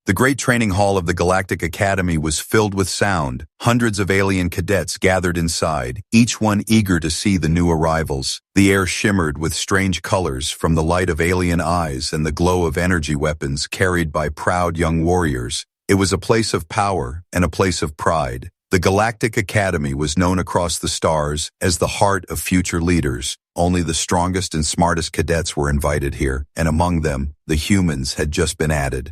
The great training hall of the Galactic Academy was filled with sound. Hundreds of alien cadets gathered inside, each one eager to see the new arrivals. The air shimmered with strange colors from the light of alien eyes and the glow of energy weapons carried by proud young warriors. It was a place of power and a place of pride. The Galactic Academy was known across the stars as the heart of future leaders. Only the strongest and smartest cadets were invited here, and among them, the humans had just been added.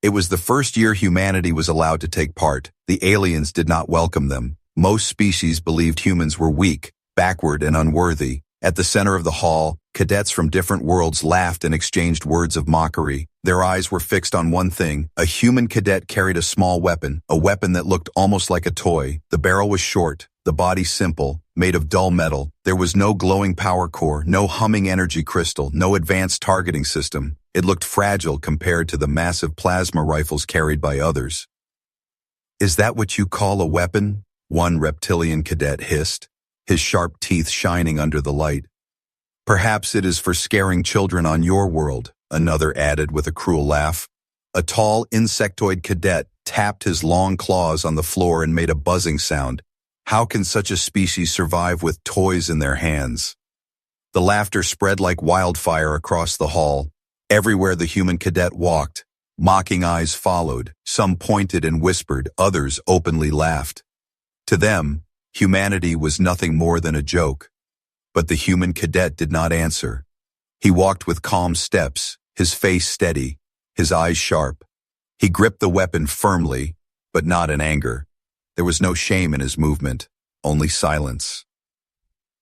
It was the first year humanity was allowed to take part. The aliens did not welcome them. Most species believed humans were weak, backward, and unworthy. At the center of the hall, cadets from different worlds laughed and exchanged words of mockery. Their eyes were fixed on one thing. A human cadet carried a small weapon, a weapon that looked almost like a toy. The barrel was short, the body simple, made of dull metal. There was no glowing power core, no humming energy crystal, no advanced targeting system. It looked fragile compared to the massive plasma rifles carried by others. "Is that what you call a weapon?" one reptilian cadet hissed, his sharp teeth shining under the light. "Perhaps it is for scaring children on your world," another added with a cruel laugh. A tall insectoid cadet tapped his long claws on the floor and made a buzzing sound. How can such a species survive with toys in their hands? The laughter spread like wildfire across the hall. Everywhere the human cadet walked, mocking eyes followed. Some pointed and whispered, others openly laughed. To them, humanity was nothing more than a joke. But the human cadet did not answer. He walked with calm steps, his face steady, his eyes sharp. He gripped the weapon firmly, but not in anger. There was no shame in his movement, only silence.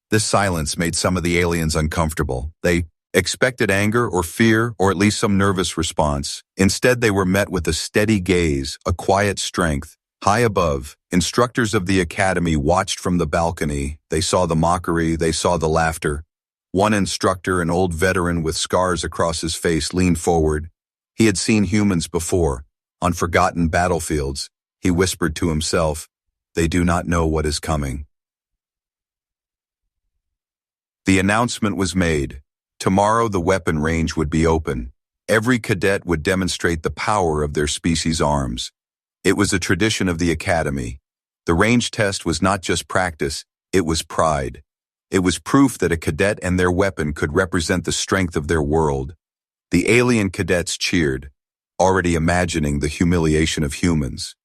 This silence made some of the aliens uncomfortable. They expected anger or fear or at least some nervous response. Instead, they were met with a steady gaze, a quiet strength. High above, instructors of the academy watched from the balcony. They saw the mockery, they saw the laughter. One instructor, an old veteran with scars across his face, leaned forward. He had seen humans before, on forgotten battlefields. He whispered to himself, "They do not know what is coming." The announcement was made. Tomorrow the weapon range would be open. Every cadet would demonstrate the power of their species' arms. It was a tradition of the academy. The range test was not just practice, it was pride. It was proof that a cadet and their weapon could represent the strength of their world. The alien cadets cheered, already imagining the humiliation of humans.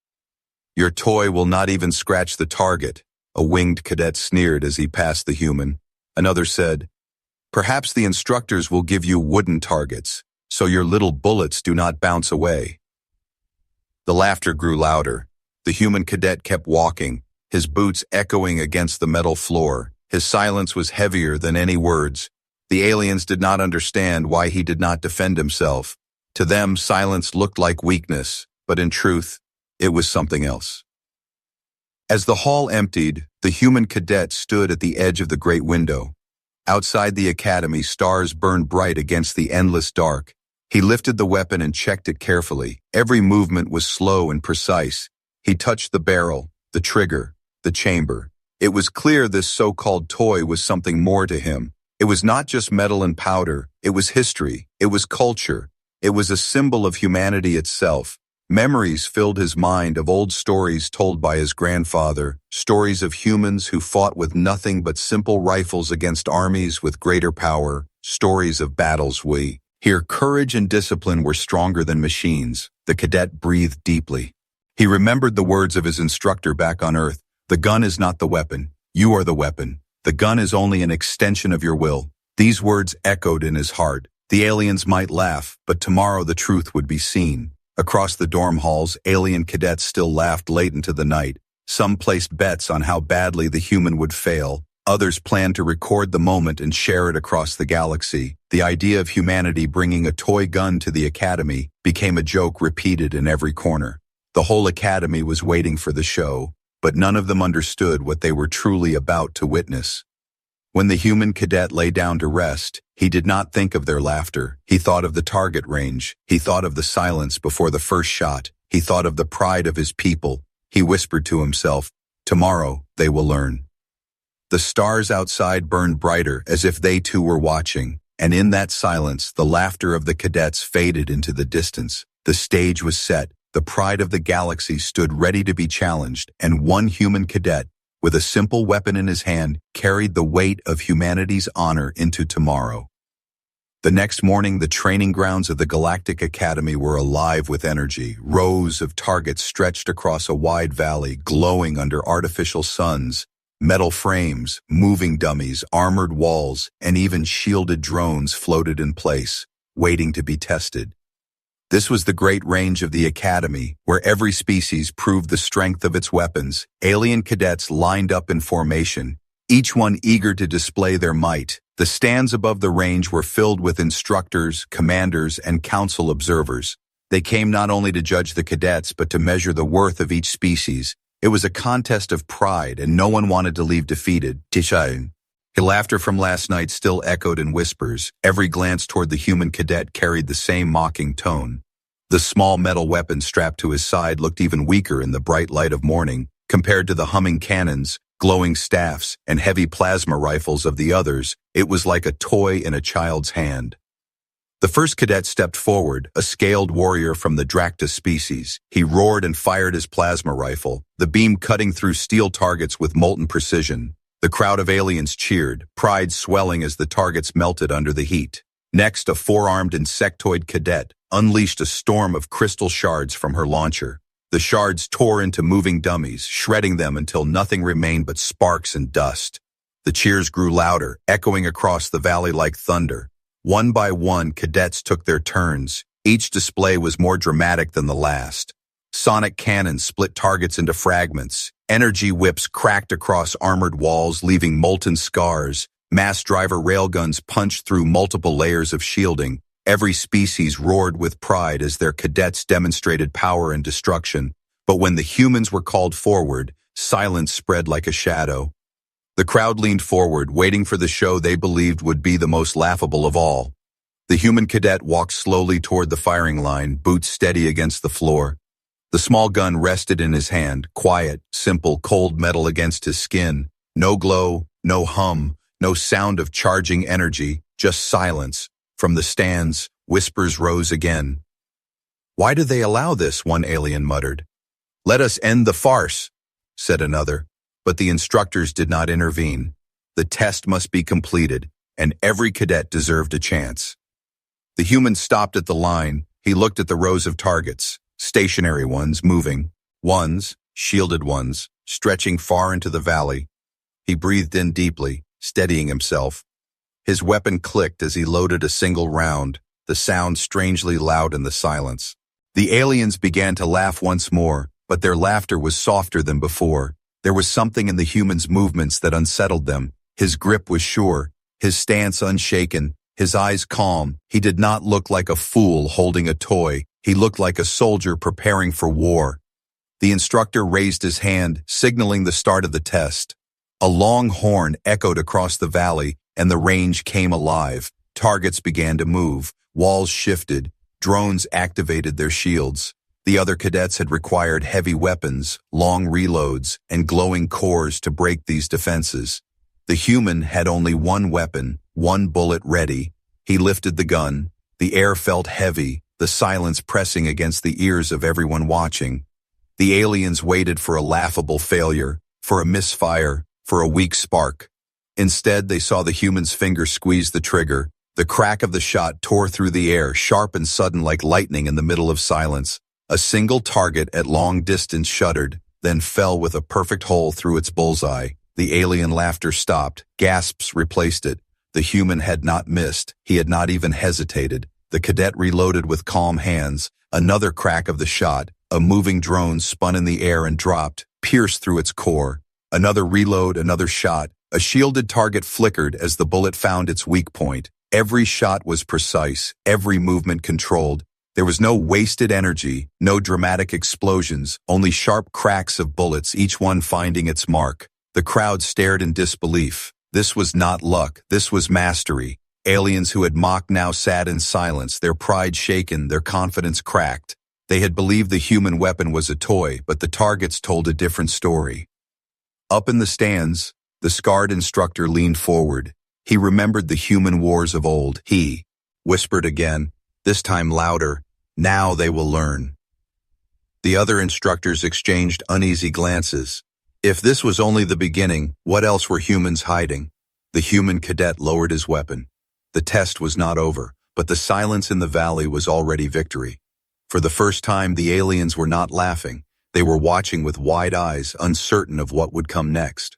"Your toy will not even scratch the target," a winged cadet sneered as he passed the human. Another said, "Perhaps the instructors will give you wooden targets, so your little bullets do not bounce away." The laughter grew louder. The human cadet kept walking, his boots echoing against the metal floor. His silence was heavier than any words. The aliens did not understand why he did not defend himself. To them, silence looked like weakness, but in truth, it was something else. As the hall emptied, the human cadet stood at the edge of the great window. Outside the academy, stars burned bright against the endless dark. He lifted the weapon and checked it carefully. Every movement was slow and precise. He touched the barrel, the trigger, the chamber. It was clear this so-called toy was something more to him. It was not just metal and powder. It was history. It was culture. It was a symbol of humanity itself. Memories filled his mind of old stories told by his grandfather, stories of humans who fought with nothing but simple rifles against armies with greater power, stories of battles Here, courage and discipline were stronger than machines. The cadet breathed deeply. He remembered the words of his instructor back on Earth. "The gun is not the weapon. You are the weapon. The gun is only an extension of your will." These words echoed in his heart. The aliens might laugh, but tomorrow the truth would be seen. Across the dorm halls, alien cadets still laughed late into the night. Some placed bets on how badly the human would fail. Others planned to record the moment and share it across the galaxy. The idea of humanity bringing a toy gun to the academy became a joke repeated in every corner. The whole academy was waiting for the show, but none of them understood what they were truly about to witness. When the human cadet lay down to rest, he did not think of their laughter. He thought of the target range. He thought of the silence before the first shot. He thought of the pride of his people. He whispered to himself, "Tomorrow they will learn." The stars outside burned brighter as if they too were watching, and in that silence, the laughter of the cadets faded into the distance. The stage was set, the pride of the galaxy stood ready to be challenged, and one human cadet, with a simple weapon in his hand, carried the weight of humanity's honor into tomorrow. The next morning, the training grounds of the Galactic Academy were alive with energy. Rows of targets stretched across a wide valley, glowing under artificial suns. Metal frames, moving dummies, armored walls, and even shielded drones floated in place, waiting to be tested. This was the great range of the Academy, where every species proved the strength of its weapons. Alien cadets lined up in formation, each one eager to display their might. The stands above the range were filled with instructors, commanders, and council observers. They came not only to judge the cadets, but to measure the worth of each species. It was a contest of pride, and no one wanted to leave defeated. Tishain. Laughter from last night still echoed in whispers. Every glance toward the human cadet carried the same mocking tone. The small metal weapon strapped to his side looked even weaker in the bright light of morning, compared to the humming cannons, glowing staffs, and heavy plasma rifles of the others. It was like a toy in a child's hand. The first cadet stepped forward, a scaled warrior from the Dracta species. He roared and fired his plasma rifle, the beam cutting through steel targets with molten precision. The crowd of aliens cheered, pride swelling as the targets melted under the heat. Next, a four-armed insectoid cadet unleashed a storm of crystal shards from her launcher. The shards tore into moving dummies, shredding them until nothing remained but sparks and dust. The cheers grew louder, echoing across the valley like thunder. One by one, cadets took their turns. Each display was more dramatic than the last. Sonic cannons split targets into fragments. Energy whips cracked across armored walls, leaving molten scars. Mass driver railguns punched through multiple layers of shielding. Every species roared with pride as their cadets demonstrated power and destruction. But when the humans were called forward, silence spread like a shadow. The crowd leaned forward, waiting for the show they believed would be the most laughable of all. The human cadet walked slowly toward the firing line, boots steady against the floor. The small gun rested in his hand, quiet, simple, cold metal against his skin. No glow, no hum, no sound of charging energy, just silence. From the stands, whispers rose again. "Why do they allow this?" one alien muttered. "Let us end the farce," said another. But the instructors did not intervene. The test must be completed, and every cadet deserved a chance. The human stopped at the line. He looked at the rows of targets, stationary ones, moving, ones, shielded ones, stretching far into the valley. He breathed in deeply, steadying himself. His weapon clicked as he loaded a single round, the sound strangely loud in the silence. The aliens began to laugh once more, but their laughter was softer than before. There was something in the human's movements that unsettled them. His grip was sure, his stance unshaken, his eyes calm. He did not look like a fool holding a toy. He looked like a soldier preparing for war. The instructor raised his hand, signaling the start of the test. A long horn echoed across the valley, and the range came alive. Targets began to move, walls shifted, drones activated their shields. The other cadets had required heavy weapons, long reloads, and glowing cores to break these defenses. The human had only one weapon, one bullet ready. He lifted the gun. The air felt heavy, the silence pressing against the ears of everyone watching. The aliens waited for a laughable failure, for a misfire, for a weak spark. Instead, they saw the human's finger squeeze the trigger. The crack of the shot tore through the air, sharp and sudden like lightning in the middle of silence. A single target at long distance shuddered, then fell with a perfect hole through its bullseye. The alien laughter stopped. Gasps replaced it. The human had not missed. He had not even hesitated. The cadet reloaded with calm hands. Another crack of the shot. A moving drone spun in the air and dropped, pierced through its core. Another reload, another shot. A shielded target flickered as the bullet found its weak point. Every shot was precise, every movement controlled. There was no wasted energy, no dramatic explosions, only sharp cracks of bullets, each one finding its mark. The crowd stared in disbelief. This was not luck, this was mastery. Aliens who had mocked now sat in silence, their pride shaken, their confidence cracked. They had believed the human weapon was a toy, but the targets told a different story. Up in the stands, the scarred instructor leaned forward. He remembered the human wars of old. He whispered again, this time louder. Now they will learn. The other instructors exchanged uneasy glances. If this was only the beginning, what else were humans hiding? The human cadet lowered his weapon. The test was not over, but the silence in the valley was already victory. For the first time, the aliens were not laughing. They were watching with wide eyes, uncertain of what would come next.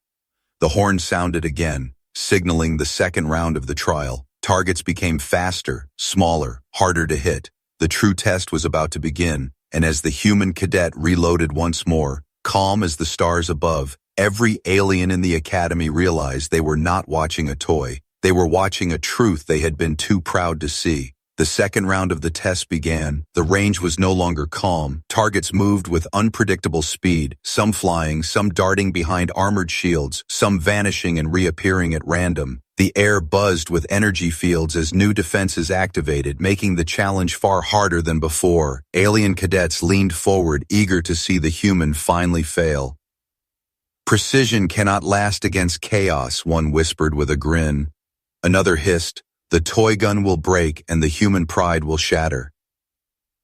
The horn sounded again, signaling the second round of the trial. Targets became faster, smaller, harder to hit. The true test was about to begin, and as the human cadet reloaded once more, calm as the stars above, every alien in the academy realized they were not watching a toy. They were watching a truth they had been too proud to see. The second round of the test began. The range was no longer calm. Targets moved with unpredictable speed, some flying, some darting behind armored shields, some vanishing and reappearing at random. The air buzzed with energy fields as new defenses activated, making the challenge far harder than before. Alien cadets leaned forward, eager to see the human finally fail. "Precision cannot last against chaos," one whispered with a grin. Another hissed, "The toy gun will break and the human pride will shatter."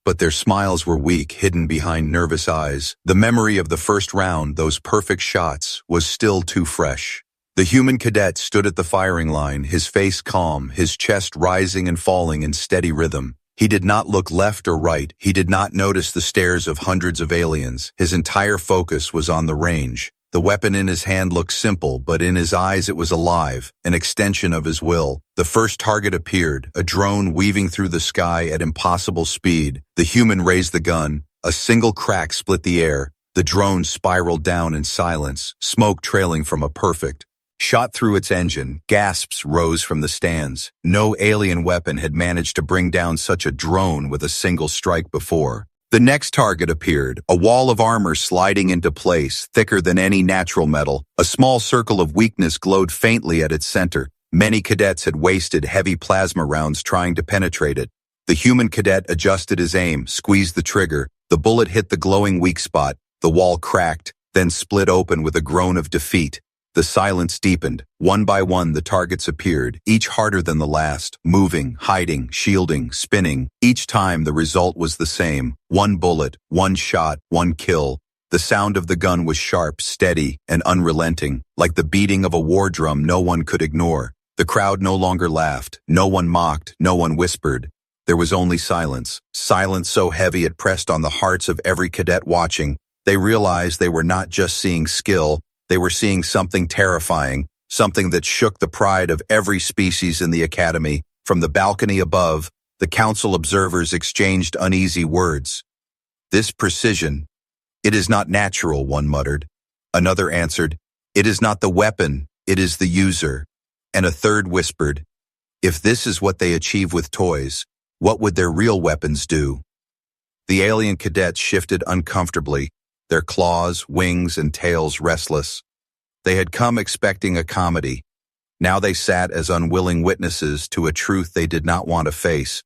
But their smiles were weak, hidden behind nervous eyes. The memory of the first round, those perfect shots, was still too fresh. The human cadet stood at the firing line, his face calm, his chest rising and falling in steady rhythm. He did not look left or right. He did not notice the stares of hundreds of aliens. His entire focus was on the range. The weapon in his hand looked simple, but in his eyes it was alive, an extension of his will. The first target appeared, a drone weaving through the sky at impossible speed. The human raised the gun. A single crack split the air. The drone spiraled down in silence, smoke trailing from a perfect shot through its engine. Gasps rose from the stands. No alien weapon had managed to bring down such a drone with a single strike before. The next target appeared, a wall of armor sliding into place, thicker than any natural metal. A small circle of weakness glowed faintly at its center. Many cadets had wasted heavy plasma rounds trying to penetrate it. The human cadet adjusted his aim, squeezed the trigger. The bullet hit the glowing weak spot. The wall cracked, then split open with a groan of defeat. The silence deepened. One by one, the targets appeared, each harder than the last, moving, hiding, shielding, spinning. Each time, the result was the same. One bullet, one shot, one kill. The sound of the gun was sharp, steady, and unrelenting, like the beating of a war drum no one could ignore. The crowd no longer laughed. No one mocked. No one whispered. There was only silence. Silence so heavy it pressed on the hearts of every cadet watching. They realized they were not just seeing skill. They were seeing something terrifying, something that shook the pride of every species in the academy. From the balcony above, the council observers exchanged uneasy words. "This precision, it is not natural," one muttered. Another answered, "It is not the weapon, it is the user." And a third whispered, "If this is what they achieve with toys, what would their real weapons do?" The alien cadets shifted uncomfortably, their claws, wings, and tails restless. They had come expecting a comedy. Now they sat as unwilling witnesses to a truth they did not want to face.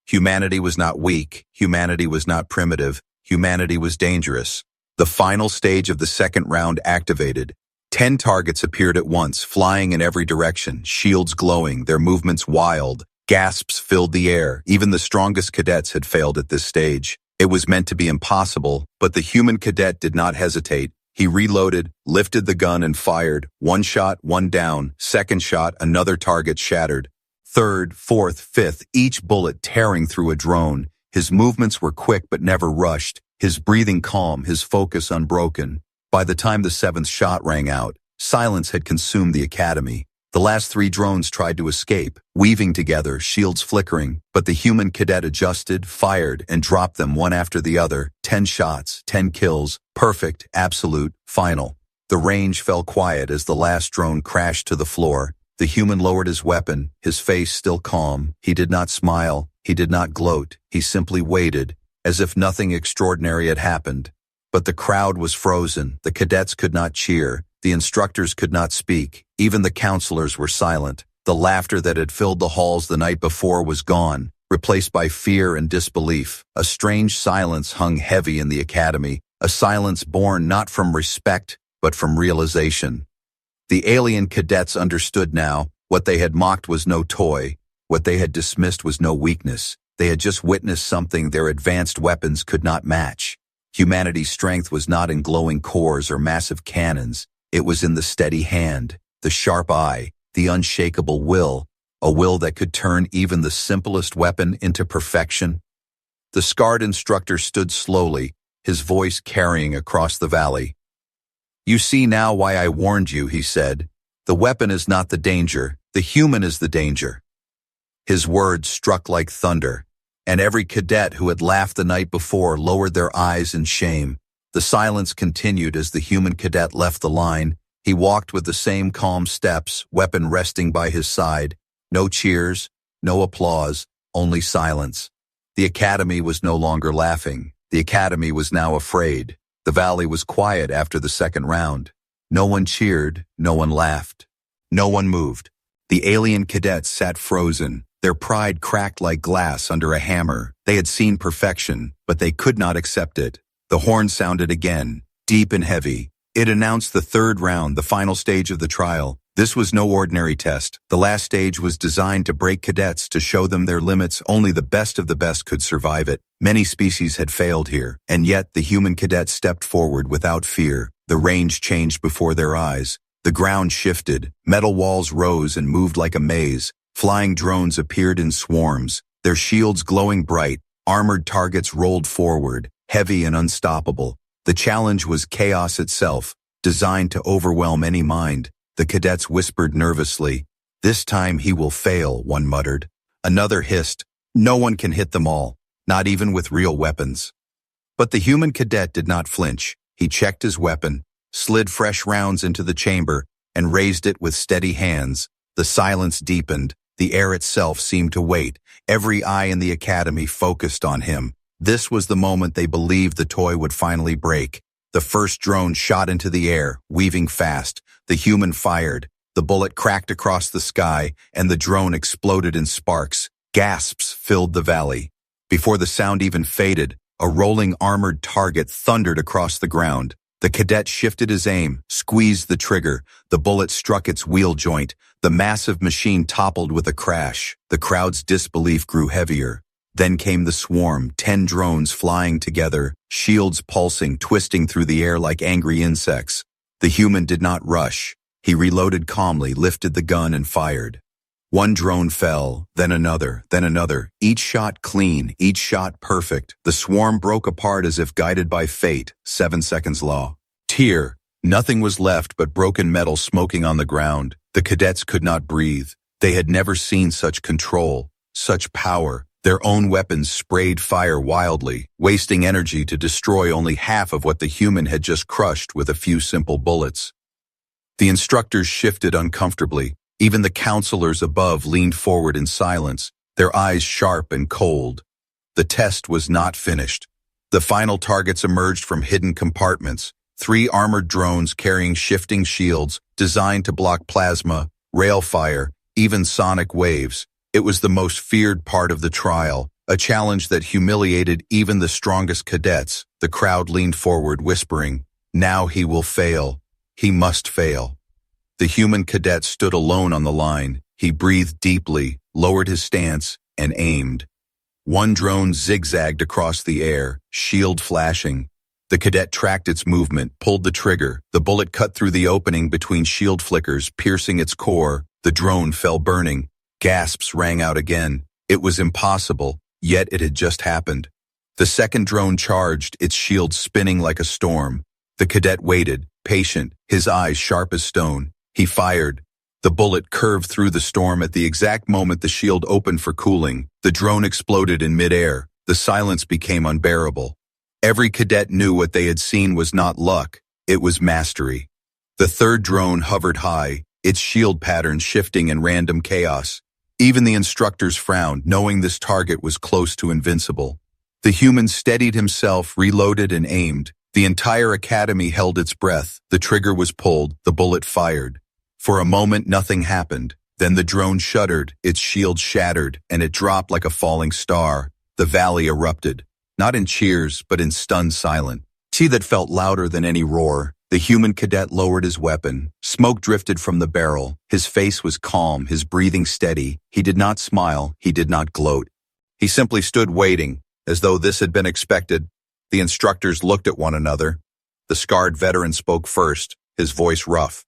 Humanity was not weak. Humanity was not primitive. Humanity was dangerous. The final stage of the second round activated. 10 targets appeared at once, flying in every direction, shields glowing, their movements wild. Gasps filled the air. Even the strongest cadets had failed at this stage. It was meant to be impossible, but the human cadet did not hesitate. He reloaded, lifted the gun, and fired. One shot, one down. Second shot, another target shattered. Third, fourth, fifth, each bullet tearing through a drone. His movements were quick but never rushed, his breathing calm, his focus unbroken. By the time the seventh shot rang out, silence had consumed the academy. The last 3 drones tried to escape, weaving together, shields flickering, but the human cadet adjusted, fired, and dropped them one after the other. 10 shots, 10 kills, perfect, absolute, final. The range fell quiet as the last drone crashed to the floor. The human lowered his weapon, his face still calm. He did not smile, he did not gloat, he simply waited, as if nothing extraordinary had happened. But the crowd was frozen, the cadets could not cheer. The instructors could not speak. Even the counselors were silent. The laughter that had filled the halls the night before was gone, replaced by fear and disbelief. A strange silence hung heavy in the academy, a silence born not from respect, but from realization. The alien cadets understood now. What they had mocked was no toy. What they had dismissed was no weakness. They had just witnessed something their advanced weapons could not match. Humanity's strength was not in glowing cores or massive cannons. It was in the steady hand, the sharp eye, the unshakable will, a will that could turn even the simplest weapon into perfection. The scarred instructor stood slowly, his voice carrying across the valley. "You see now why I warned you," he said. "The weapon is not the danger, the human is the danger." His words struck like thunder, and every cadet who had laughed the night before lowered their eyes in shame. The silence continued as the human cadet left the line. He walked with the same calm steps, weapon resting by his side. No cheers, no applause, only silence. The academy was no longer laughing. The academy was now afraid. The valley was quiet after the second round. No one cheered, no one laughed. No one moved. The alien cadets sat frozen. Their pride cracked like glass under a hammer. They had seen perfection, but they could not accept it. The horn sounded again, deep and heavy. It announced the third round, the final stage of the trial. This was no ordinary test. The last stage was designed to break cadets, to show them their limits. Only the best of the best could survive it. Many species had failed here, and yet the human cadet stepped forward without fear. The range changed before their eyes. The ground shifted. Metal walls rose and moved like a maze. Flying drones appeared in swarms, their shields glowing bright. Armored targets rolled forward, heavy and unstoppable. The challenge was chaos itself, designed to overwhelm any mind. The cadets whispered nervously. "This time he will fail," one muttered. Another hissed. "No one can hit them all, not even with real weapons." But the human cadet did not flinch. He checked his weapon, slid fresh rounds into the chamber, and raised it with steady hands. The silence deepened. The air itself seemed to wait. Every eye in the academy focused on him. This was the moment they believed the toy would finally break. The first drone shot into the air, weaving fast. The human fired. The bullet cracked across the sky, and the drone exploded in sparks. Gasps filled the valley. Before the sound even faded, a rolling armored target thundered across the ground. The cadet shifted his aim, squeezed the trigger. The bullet struck its wheel joint. The massive machine toppled with a crash. The crowd's disbelief grew heavier. Then came the swarm, 10 drones flying together, shields pulsing, twisting through the air like angry insects. The human did not rush. He reloaded calmly, lifted the gun, and fired. One drone fell, then another, each shot clean, each shot perfect. The swarm broke apart as if guided by fate, 7 seconds law. Tear. Nothing was left but broken metal smoking on the ground. The cadets could not breathe. They had never seen such control, such power. Their own weapons sprayed fire wildly, wasting energy to destroy only half of what the human had just crushed with a few simple bullets. The instructors shifted uncomfortably. Even the counselors above leaned forward in silence, their eyes sharp and cold. The test was not finished. The final targets emerged from hidden compartments, 3 armored drones carrying shifting shields designed to block plasma, rail fire, even sonic waves. It was the most feared part of the trial, a challenge that humiliated even the strongest cadets. The crowd leaned forward, whispering, "Now he will fail. He must fail." The human cadet stood alone on the line. He breathed deeply, lowered his stance, and aimed. One drone zigzagged across the air, shield flashing. The cadet tracked its movement, pulled the trigger. The bullet cut through the opening between shield flickers, piercing its core. The drone fell burning. Gasps rang out again. It was impossible, yet it had just happened. The second drone charged, its shield spinning like a storm. The cadet waited, patient, his eyes sharp as stone. He fired. The bullet curved through the storm at the exact moment the shield opened for cooling. The drone exploded in midair. The silence became unbearable. Every cadet knew what they had seen was not luck, it was mastery. The third drone hovered high, its shield pattern shifting in random chaos. Even the instructors frowned, knowing this target was close to invincible. The human steadied himself, reloaded, and aimed. The entire academy held its breath. The trigger was pulled, the bullet fired. For a moment, nothing happened. Then the drone shuddered, its shield shattered, and it dropped like a falling star. The valley erupted, not in cheers, but in stunned silence. That felt louder than any roar. The human cadet lowered his weapon. Smoke drifted from the barrel. His face was calm, his breathing steady. He did not smile, he did not gloat. He simply stood waiting, as though this had been expected. The instructors looked at one another. The scarred veteran spoke first, his voice rough.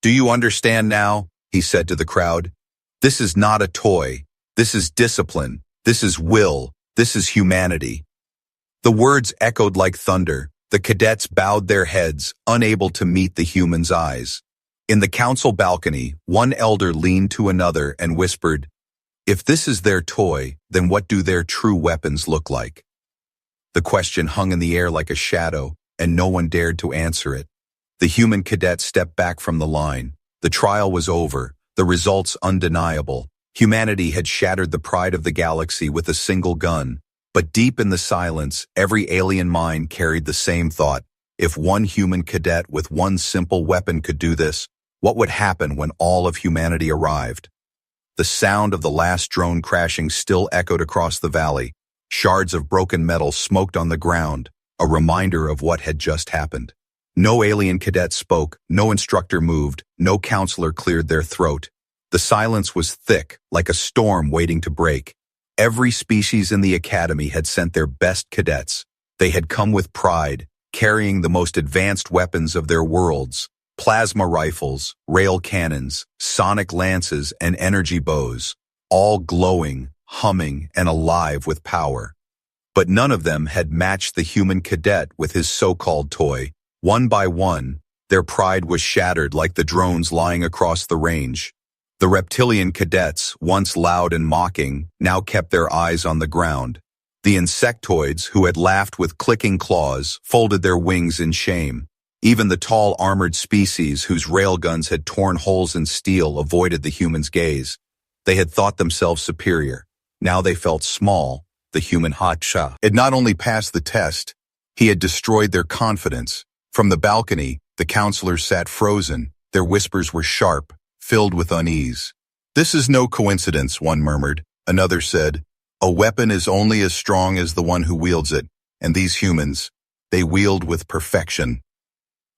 "Do you understand now?" he said to the crowd. "This is not a toy. This is discipline. This is will. This is humanity." The words echoed like thunder. The cadets bowed their heads, unable to meet the humans' eyes. In the council balcony, one elder leaned to another and whispered, "If this is their toy, then what do their true weapons look like?" The question hung in the air like a shadow, and no one dared to answer it. The human cadet stepped back from the line. The trial was over, the results undeniable. Humanity had shattered the pride of the galaxy with a single gun. But deep in the silence, every alien mind carried the same thought. If one human cadet with one simple weapon could do this, what would happen when all of humanity arrived? The sound of the last drone crashing still echoed across the valley. Shards of broken metal smoked on the ground, a reminder of what had just happened. No alien cadet spoke, no instructor moved, no counselor cleared their throat. The silence was thick, like a storm waiting to break. Every species in the academy had sent their best cadets. They had come with pride, carrying the most advanced weapons of their worlds: plasma rifles, rail cannons, sonic lances, and energy bows, all glowing, humming, and alive with power. But none of them had matched the human cadet with his so-called toy. One by one, their pride was shattered like the drones lying across the range. The reptilian cadets, once loud and mocking, now kept their eyes on the ground. The insectoids, who had laughed with clicking claws, folded their wings in shame. Even the tall armored species whose railguns had torn holes in steel avoided the humans' gaze. They had thought themselves superior. Now they felt small. The human HFY had not only passed the test, he had destroyed their confidence. From the balcony, the counselors sat frozen. Their whispers were sharp, filled with unease. "This is no coincidence," one murmured. Another said, "A weapon is only as strong as the one who wields it, and these humans, they wield with perfection."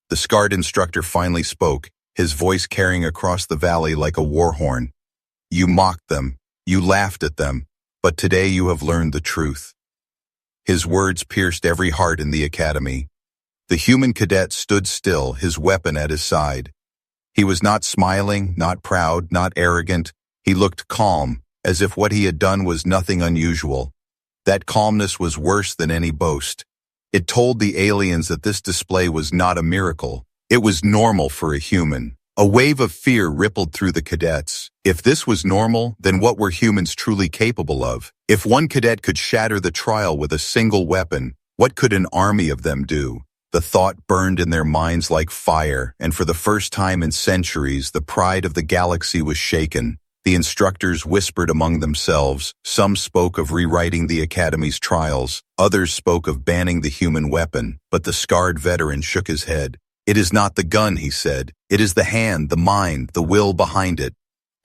The scarred instructor finally spoke, his voice carrying across the valley like a war horn. "You mocked them, you laughed at them, but today you have learned the truth." His words pierced every heart in the academy. The human cadet stood still, his weapon at his side. He was not smiling, not proud, not arrogant. He looked calm, as if what he had done was nothing unusual. That calmness was worse than any boast. It told the aliens that this display was not a miracle. It was normal for a human. A wave of fear rippled through the cadets. If this was normal, then what were humans truly capable of? If one cadet could shatter the trial with a single weapon, what could an army of them do? The thought burned in their minds like fire, and for the first time in centuries, the pride of the galaxy was shaken. The instructors whispered among themselves. Some spoke of rewriting the Academy's trials. Others spoke of banning the human weapon, but the scarred veteran shook his head. "It is not the gun," he said. "It is the hand, the mind, the will behind it."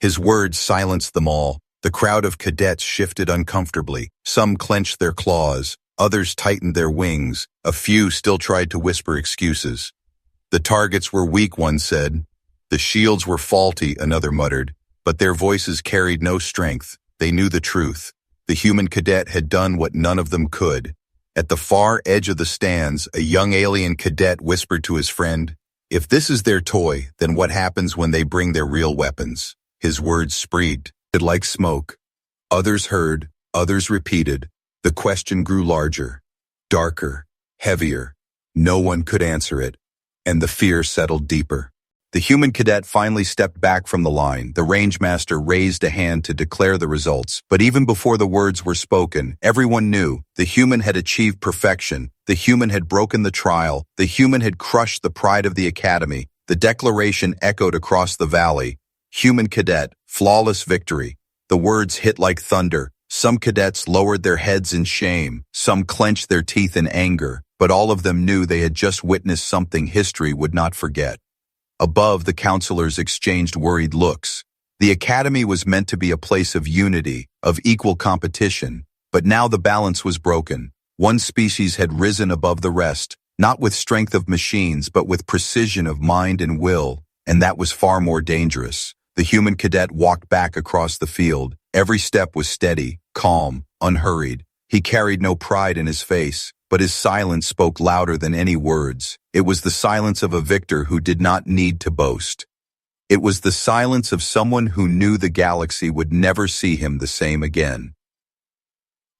His words silenced them all. The crowd of cadets shifted uncomfortably. Some clenched their claws. Others tightened their wings. A few still tried to whisper excuses. "The targets were weak," one said. "The shields were faulty," another muttered. But their voices carried no strength. They knew the truth. The human cadet had done what none of them could. At the far edge of the stands, a young alien cadet whispered to his friend, "If this is their toy, then what happens when they bring their real weapons?" His words spread like smoke. Others heard, others repeated. The question grew larger, darker, heavier. No one could answer it, and the fear settled deeper. The human cadet finally stepped back from the line. The range master raised a hand to declare the results, but even before the words were spoken, everyone knew the human had achieved perfection. The human had broken the trial. The human had crushed the pride of the Academy. The declaration echoed across the valley. "Human cadet, flawless victory." The words hit like thunder. Some cadets lowered their heads in shame. Some clenched their teeth in anger, but all of them knew they had just witnessed something history would not forget. Above, the counselors exchanged worried looks. The Academy was meant to be a place of unity, of equal competition, but now the balance was broken. One species had risen above the rest, not with strength of machines, but with precision of mind and will, and that was far more dangerous. The human cadet walked back across the field. Every step was steady, calm. unhurried. He carried no pride in his face, but his silence spoke louder than any words. It was the silence of a victor who did not need to boast. It was the silence of someone who knew the galaxy would never see him the same again.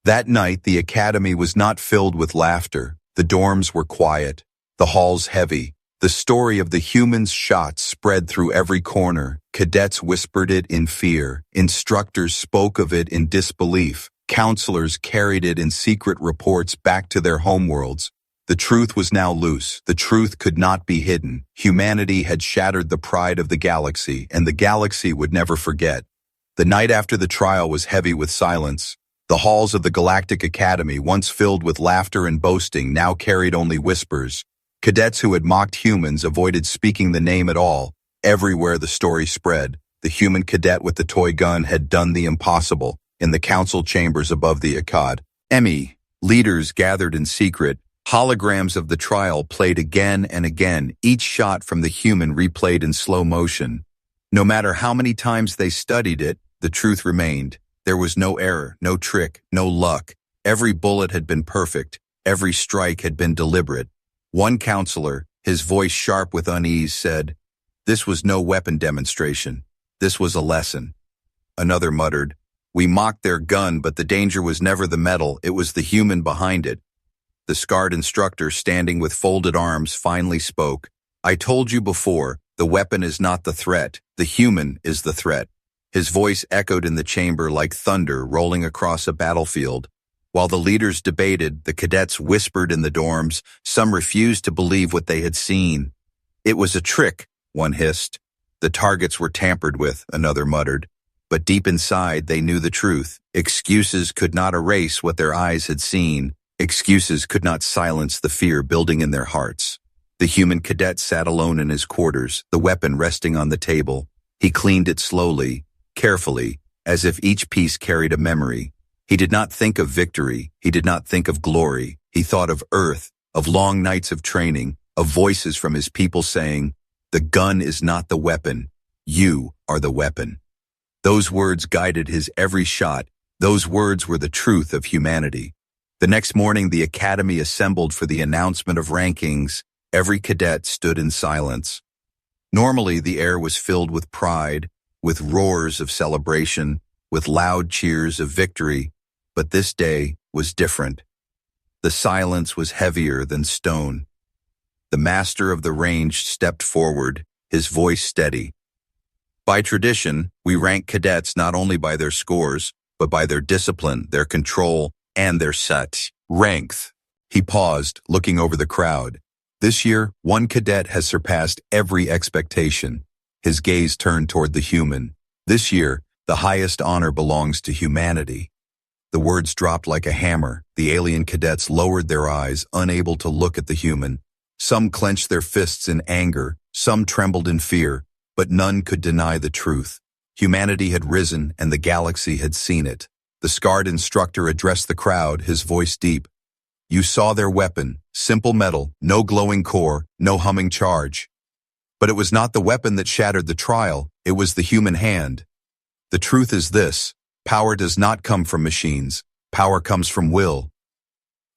That night, the academy was not filled with laughter. The dorms were quiet, the halls heavy. The story of the humans' shot spread through every corner. Cadets whispered it in fear. Instructors spoke of it in disbelief. Counselors carried it in secret reports back to their homeworlds. The truth was now loose. The truth could not be hidden. Humanity had shattered the pride of the galaxy, and the galaxy would never forget. The night after the trial was heavy with silence. The halls of the Galactic Academy, once filled with laughter and boasting, now carried only whispers. Cadets who had mocked humans avoided speaking the name at all. Everywhere the story spread, the human cadet with the toy gun had done the impossible. In the council chambers above the academy, leaders gathered in secret. Holograms of the trial played again and again, each shot from the human replayed in slow motion. No matter how many times they studied it, the truth remained. There was no error, no trick, no luck. Every bullet had been perfect. Every strike had been deliberate. One counselor, his voice sharp with unease, said, "This was no weapon demonstration. This was a lesson." Another muttered, "We mocked their gun, but the danger was never the metal, it was the human behind it." The scarred instructor, standing with folded arms, finally spoke. "I told you before, the weapon is not the threat, the human is the threat." His voice echoed in the chamber like thunder rolling across a battlefield. While the leaders debated, the cadets whispered in the dorms. Some refused to believe what they had seen. "It was a trick," one hissed. "The targets were tampered with," another muttered. But deep inside, they knew the truth. Excuses could not erase what their eyes had seen. Excuses could not silence the fear building in their hearts. The human cadet sat alone in his quarters, the weapon resting on the table. He cleaned it slowly, carefully, as if each piece carried a memory. He did not think of victory. He did not think of glory. He thought of Earth, of long nights of training, of voices from his people saying, "The gun is not the weapon. You are the weapon." Those words guided his every shot. Those words were the truth of humanity. The next morning, the academy assembled for the announcement of rankings. Every cadet stood in silence. Normally, the air was filled with pride, with roars of celebration, with loud cheers of victory. But this day was different. The silence was heavier than stone. The master of the range stepped forward, his voice steady. "By tradition, we rank cadets not only by their scores, but by their discipline, their control, and their strength." He paused, looking over the crowd. This year, one cadet has surpassed every expectation. His gaze turned toward the human. This year, the highest honor belongs to humanity. The words dropped like a hammer. The alien cadets lowered their eyes, unable to look at the human. Some clenched their fists in anger, some trembled in fear, but none could deny the truth. Humanity had risen, and the galaxy had seen it. The scarred instructor addressed the crowd, his voice deep. "You saw their weapon, simple metal, no glowing core, no humming charge. But it was not the weapon that shattered the trial, it was the human hand. The truth is this: power does not come from machines, power comes from will."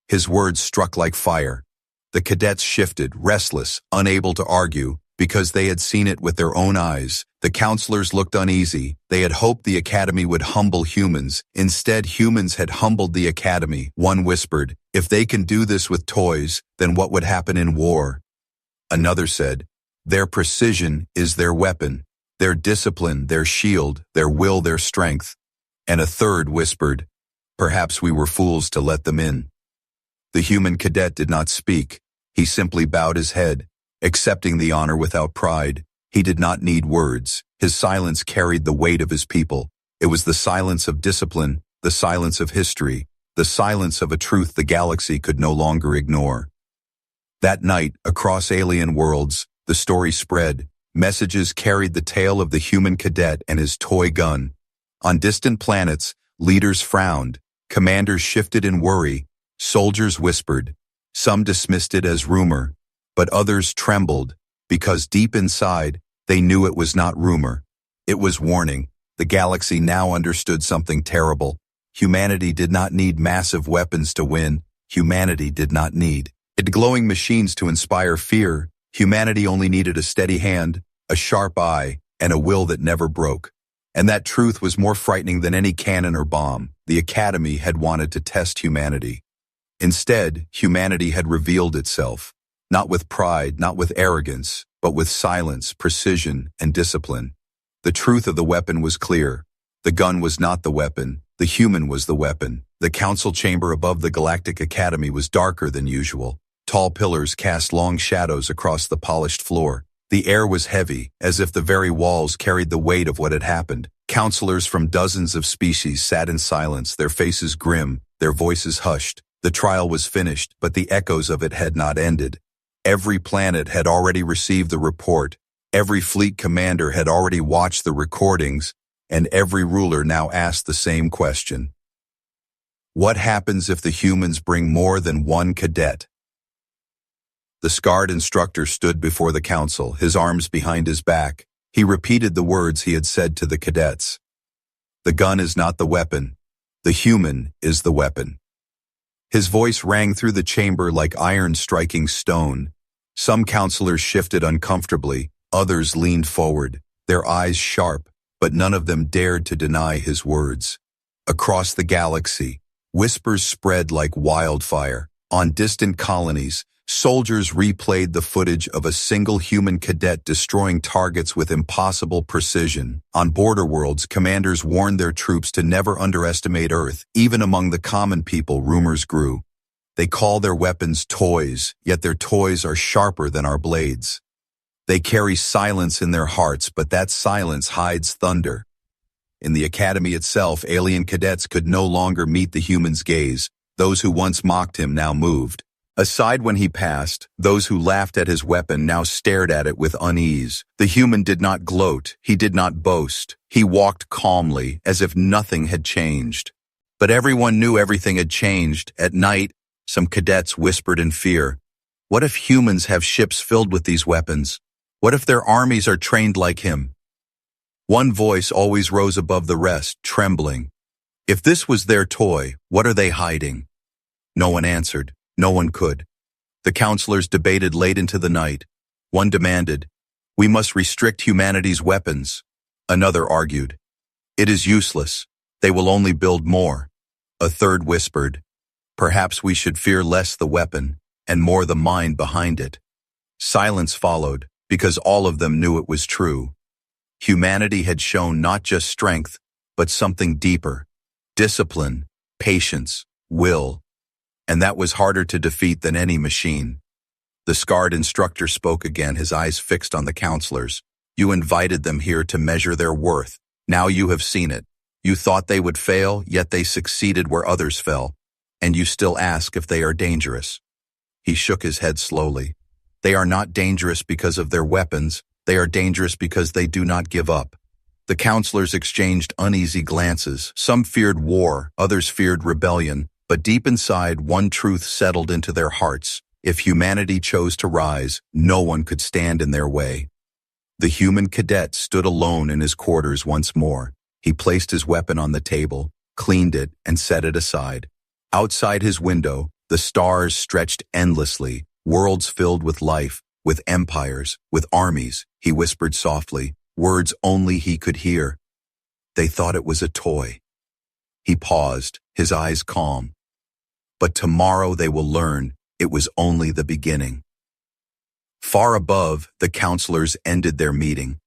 His words struck like fire. The cadets shifted, restless, unable to argue, because they had seen it with their own eyes. The counselors looked uneasy. They had hoped the academy would humble humans. Instead, humans had humbled the academy. One whispered, "If they can do this with toys, then what would happen in war?" Another said, "Their precision is their weapon, their discipline, their shield, their will, their strength." And a third whispered, "Perhaps we were fools to let them in." The human cadet did not speak. He simply bowed his head, accepting the honor without pride. He did not need words. His silence carried the weight of his people. It was the silence of discipline, the silence of history, the silence of a truth the galaxy could no longer ignore. That night, across alien worlds, the story spread. Messages carried the tale of the human cadet and his toy gun. On distant planets, leaders frowned, commanders shifted in worry, soldiers whispered. Some dismissed it as rumor, but others trembled, because deep inside, they knew it was not rumor. It was warning. The galaxy now understood something terrible. Humanity did not need massive weapons to win. Humanity did not need glowing machines to inspire fear. Humanity only needed a steady hand, a sharp eye, and a will that never broke. And that truth was more frightening than any cannon or bomb. The Academy had wanted to test humanity. Instead, humanity had revealed itself, not with pride, not with arrogance, but with silence, precision, and discipline. The truth of the weapon was clear. The gun was not the weapon. The human was the weapon. The council chamber above the Galactic Academy was darker than usual. Tall pillars cast long shadows across the polished floor. The air was heavy, as if the very walls carried the weight of what had happened. Counselors from dozens of species sat in silence, their faces grim, their voices hushed. The trial was finished, but the echoes of it had not ended. Every planet had already received the report. Every fleet commander had already watched the recordings, and every ruler now asked the same question. What happens if the humans bring more than one cadet? The scarred instructor stood before the council, his arms behind his back. He repeated the words he had said to the cadets. The gun is not the weapon. The human is the weapon. His voice rang through the chamber like iron striking stone. Some counselors shifted uncomfortably, others leaned forward, their eyes sharp, but none of them dared to deny his words. Across the galaxy, whispers spread like wildfire. On distant colonies, soldiers replayed the footage of a single human cadet destroying targets with impossible precision. On border worlds, commanders warned their troops to never underestimate Earth. Even among the common people, rumors grew. They call their weapons toys, yet their toys are sharper than our blades. They carry silence in their hearts, but that silence hides thunder. In the Academy itself, alien cadets could no longer meet the human's gaze. Those who once mocked him now moved. Aside when he passed, those who laughed at his weapon now stared at it with unease. The human did not gloat, he did not boast. He walked calmly, as if nothing had changed. But everyone knew everything had changed. At night, some cadets whispered in fear. What if humans have ships filled with these weapons? What if their armies are trained like him? One voice always rose above the rest, trembling. If this was their toy, what are they hiding? No one answered. No one could. The counselors debated late into the night. One demanded, "We must restrict humanity's weapons." Another argued, "It is useless. They will only build more." A third whispered, "Perhaps we should fear less the weapon and more the mind behind it." Silence followed, because all of them knew it was true. Humanity had shown not just strength, but something deeper. Discipline, patience, will. And that was harder to defeat than any machine. The scarred instructor spoke again, his eyes fixed on the counselors. You invited them here to measure their worth. Now you have seen it. You thought they would fail, yet they succeeded where others fell. And you still ask if they are dangerous. He shook his head slowly. They are not dangerous because of their weapons. They are dangerous because they do not give up. The counselors exchanged uneasy glances. Some feared war, others feared rebellion. But deep inside, one truth settled into their hearts. If humanity chose to rise, no one could stand in their way. The human cadet stood alone in his quarters once more. He placed his weapon on the table, cleaned it, and set it aside. Outside his window, the stars stretched endlessly, worlds filled with life, with empires, with armies. He whispered softly, words only he could hear. They thought it was a toy. He paused, his eyes calm. But tomorrow they will learn it was only the beginning. Far above, the counselors ended their meeting.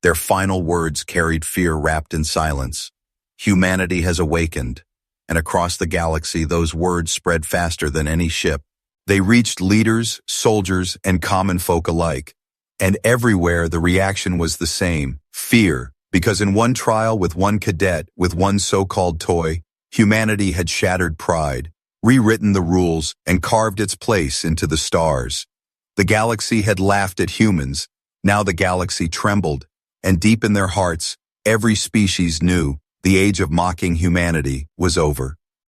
Their final words carried fear wrapped in silence. Humanity has awakened, and across the galaxy those words spread faster than any ship. They reached leaders, soldiers, and common folk alike. And everywhere the reaction was the same, fear, because in one trial with one cadet, with one so-called toy, humanity had shattered pride, rewritten the rules, and carved its place into the stars. The galaxy had laughed at humans. Now the galaxy trembled, and deep in their hearts, every species knew the age of mocking humanity was over.